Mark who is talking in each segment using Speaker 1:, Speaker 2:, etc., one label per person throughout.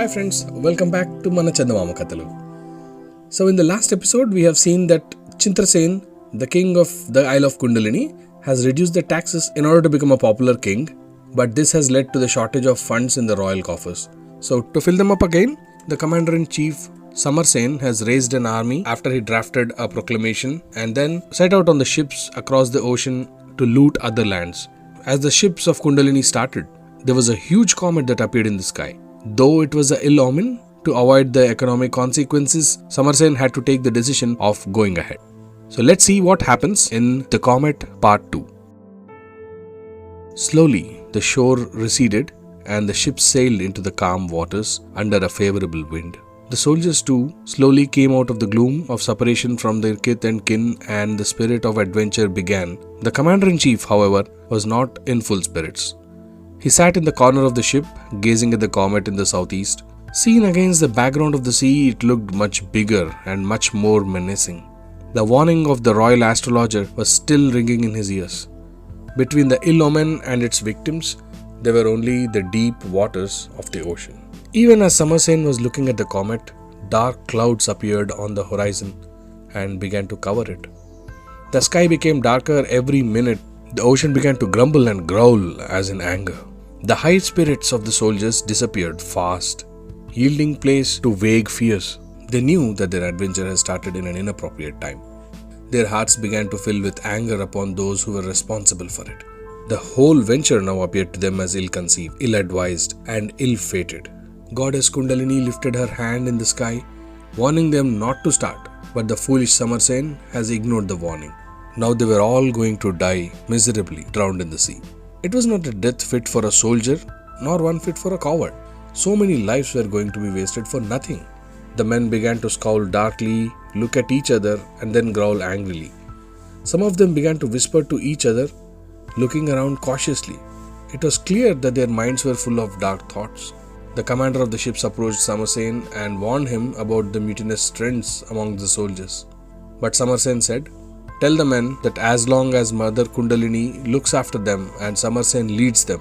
Speaker 1: Hi friends, welcome back to Mana Chandamama Kathalu. So in the last episode, we have seen that Samarsen, the king of the Isle of Kundalini, has reduced the taxes in order to become a popular king, but this has led to the shortage of funds in the royal coffers. So to fill them up again, the commander-in-chief Samarsen has raised an army after he drafted a proclamation and then set out on the ships across the ocean to loot other lands. As the ships of Kundalini started, there was a huge comet that appeared in the sky. Though it was an ill omen, to avoid the economic consequences, Samarsen had to take the decision of going ahead. So let's see what happens in the Comet Part-2. Slowly, the shore receded and the ships sailed into the calm waters under a favorable wind. The soldiers too slowly came out of the gloom of separation from their kith and kin, and the spirit of adventure began. The commander-in-chief, however, was not in full spirits. He sat in the corner of the ship, gazing at the comet in the southeast. Seen against the background of the sea, it looked much bigger and much more menacing. The warning of the royal astrologer was still ringing in his ears. Between the ill omen and its victims, there were only the deep waters of the ocean. Even as Samarsen was looking at the comet, dark clouds appeared on the horizon and began to cover it. The sky became darker every minute. The ocean began to grumble and growl as in anger. The high spirits of the soldiers disappeared fast, yielding place to vague fears. They knew that their adventure had started in an inappropriate time. Their hearts began to fill with anger upon those who were responsible for it. The whole venture now appeared to them as ill-conceived, ill-advised, and ill-fated. Goddess Kundalini lifted her hand in the sky, warning them not to start, but the foolish Samarsen has ignored the warning. Now they were all going to die miserably, drowned in the sea. It was not a death fit for a soldier, nor one fit for a coward. So many lives were going to be wasted for nothing. The men began to scowl darkly, look at each other, and then growl angrily. Some of them began to whisper to each other, looking around cautiously. It was clear that their minds were full of dark thoughts. The commander of the ships approached Samarsen and warned him about the mutinous trends among the soldiers. But Samarsen said, "Tell the men that as long as Mother Kundalini looks after them and Samarsen leads them,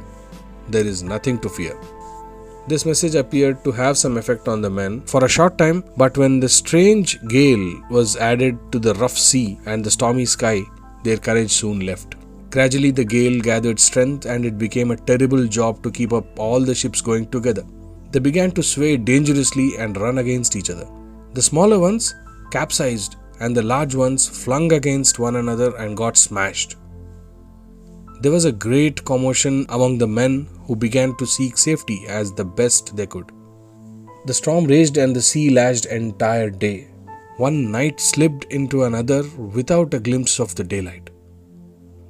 Speaker 1: there is nothing to fear." This message appeared to have some effect on the men for a short time, but when the strange gale was added to the rough sea and the stormy sky, their courage soon left. Gradually the gale gathered strength and it became a terrible job to keep up all the ships going together. They began to sway dangerously and run against each other. The smaller ones capsized and the large ones flung against one another and got smashed. There was a great commotion among the men who began to seek safety as the best they could. The storm raged and the sea lashed entire day. One night slipped into another without a glimpse of the daylight.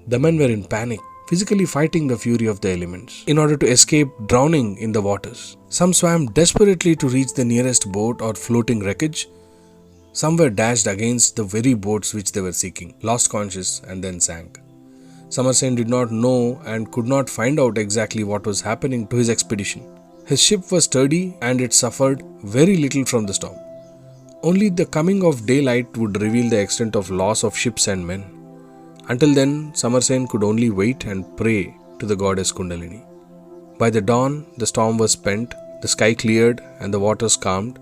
Speaker 1: The men were in panic, physically fighting the fury of the elements in order to escape drowning in the waters. Some swam desperately to reach the nearest boat or floating wreckage. Some were dashed against the very boats which they were seeking, lost conscious, and then sank. Samarsen did not know and could not find out exactly what was happening to his expedition. His ship was sturdy and it suffered very little from the storm. Only the coming of daylight would reveal the extent of loss of ships and men. Until then, Samarsen could only wait and pray to the goddess Kundalini. By the dawn, the storm was spent, the sky cleared, and the waters calmed.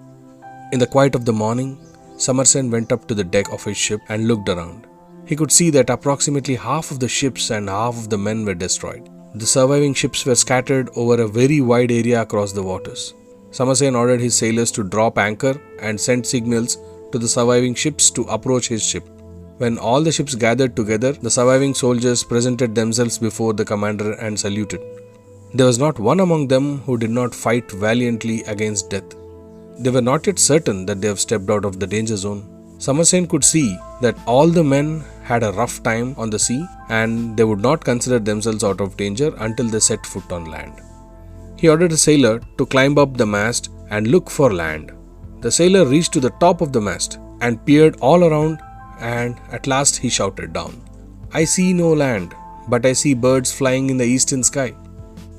Speaker 1: In the quiet of the morning, Samarsen went up to the deck of his ship and looked around. He could see that approximately half of the ships and half of the men were destroyed. The surviving ships were scattered over a very wide area across the waters. Samarsen ordered his sailors to drop anchor and send signals to the surviving ships to approach his ship. When all the ships gathered together, the surviving soldiers presented themselves before the commander and saluted. There was not one among them who did not fight valiantly against death. They were not yet certain that they have stepped out of the danger zone. Samarsen could see that all the men had a rough time on the sea and they would not consider themselves out of danger until they set foot on land. He ordered a sailor to climb up the mast and look for land. The sailor reached to the top of the mast and peered all around, and at last he shouted down, "I see no land, but I see birds flying in the eastern sky."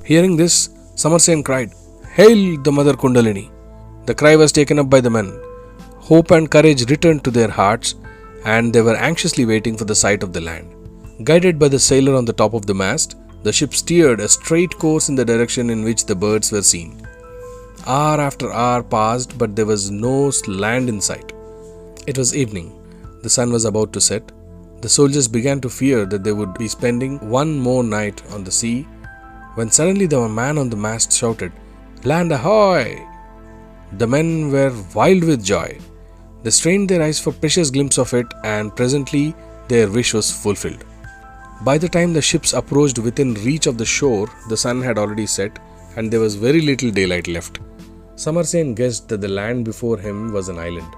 Speaker 1: Hearing this, Samarsen cried, "Hail the Mother Kundalini!" The cry was taken up by the men. Hope and courage returned to their hearts and they were anxiously waiting for the sight of the land. Guided by the sailor on the top of the mast, the ship steered a straight course in the direction in which the birds were seen. Hour after hour passed, but there was no land in sight. It was evening. The sun was about to set. The soldiers began to fear that they would be spending one more night on the sea, when suddenly the man on the mast shouted, "Land ahoy!" The men were wild with joy. They strained their eyes for a precious glimpse of it, and presently their wish was fulfilled. By the time the ships approached within reach of the shore, the sun had already set, and there was very little daylight left. Samarsen guessed that the land before him was an island.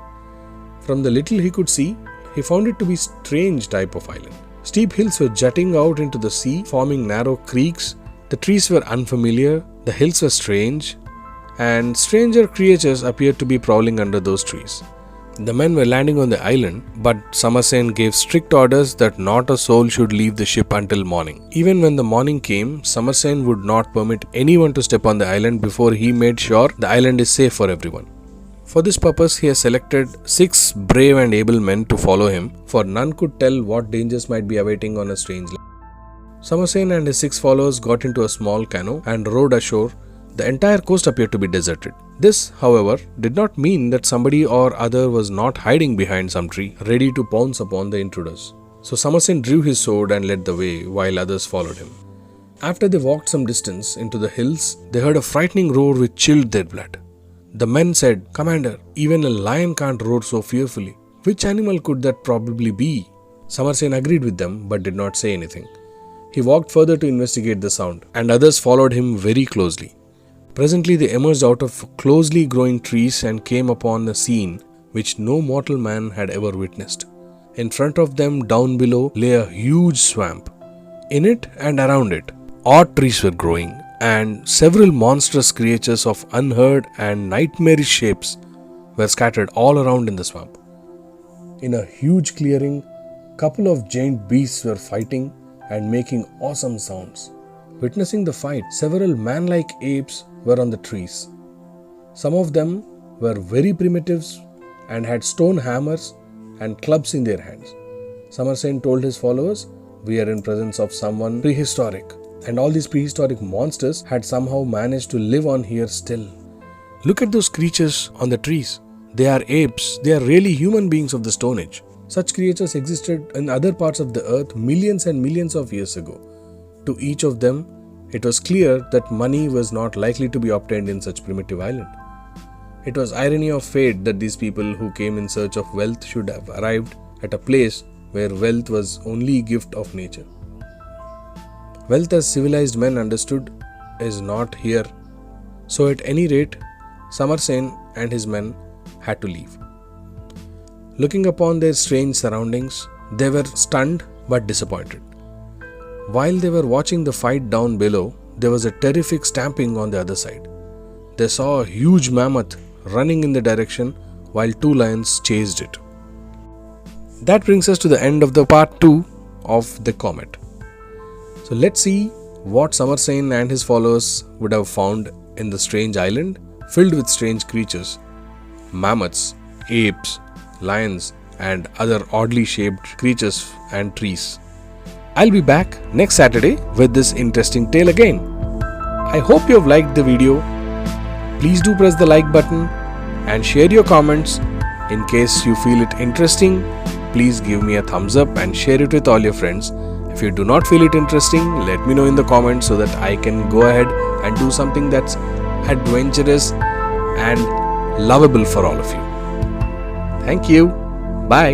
Speaker 1: From the little he could see, he found it to be a strange type of island. Steep hills were jutting out into the sea, forming narrow creeks. The trees were unfamiliar, the hills were strange, and stranger creatures appeared to be prowling under those trees. The men were landing on the island, but Samarsen gave strict orders that not a soul should leave the ship until morning. Even when the morning came, Samarsen would not permit anyone to step on the island before he made sure the island is safe for everyone. For this purpose, he has selected 6 brave and able men to follow him, for none could tell what dangers might be awaiting on a strange land. Samarsen and his 6 followers got into a small canoe and rowed ashore. The entire coast appeared to be deserted. This, however, did not mean that somebody or other was not hiding behind some tree, ready to pounce upon the intruders. So Samarsen drew his sword and led the way, while others followed him. After they walked some distance into the hills, they heard a frightening roar which chilled their blood. The men said, "Commander, even a lion can't roar so fearfully. Which animal could that probably be?" Samarsen agreed with them, but did not say anything. He walked further to investigate the sound, and others followed him very closely. Presently they emerged out of closely growing trees and came upon a scene which no mortal man had ever witnessed. In front of them, down below, lay a huge swamp. In it and around it, odd trees were growing, and several monstrous creatures of unheard and nightmarish shapes were scattered all around in the swamp. In a huge clearing, a couple of giant beasts were fighting and making awesome sounds. Witnessing the fight, several man-like apes were on the trees. Some of them were very primitives and had stone hammers and clubs in their hands. Samarsen told his followers, "We are in presence of someone prehistoric, and all these prehistoric monsters had somehow managed to live on here still. Look at those creatures on the trees. They are apes. They are really human beings of the Stone Age. Such creatures existed in other parts of the earth millions and millions of years ago. To each of them, it was clear that money was not likely to be obtained in such primitive island. It was irony of fate that these people who came in search of wealth should have arrived at a place where wealth was only a gift of nature. Wealth, as civilized men understood, is not here. So at any rate, Samarsen and his men had to leave. Looking upon their strange surroundings, they were stunned but disappointed. While they were watching the fight down below, there was a terrific stamping on the other side. They saw a huge mammoth running in the direction while 2 lions chased it. That brings us to the end of the part 2 of the Comet. So let's see what Samarsen and his followers would have found in the strange island filled with strange creatures, mammoths, apes, lions, and other oddly shaped creatures and trees. I'll be back next Saturday with this interesting tale again. I hope you have liked the video. Please do press the like button and share your comments. In case you feel it interesting, please give me a thumbs up and share it with all your friends. If you do not feel it interesting, let me know in the comments so that I can go ahead and do something that's adventurous and lovable for all of you. Thank you. Bye.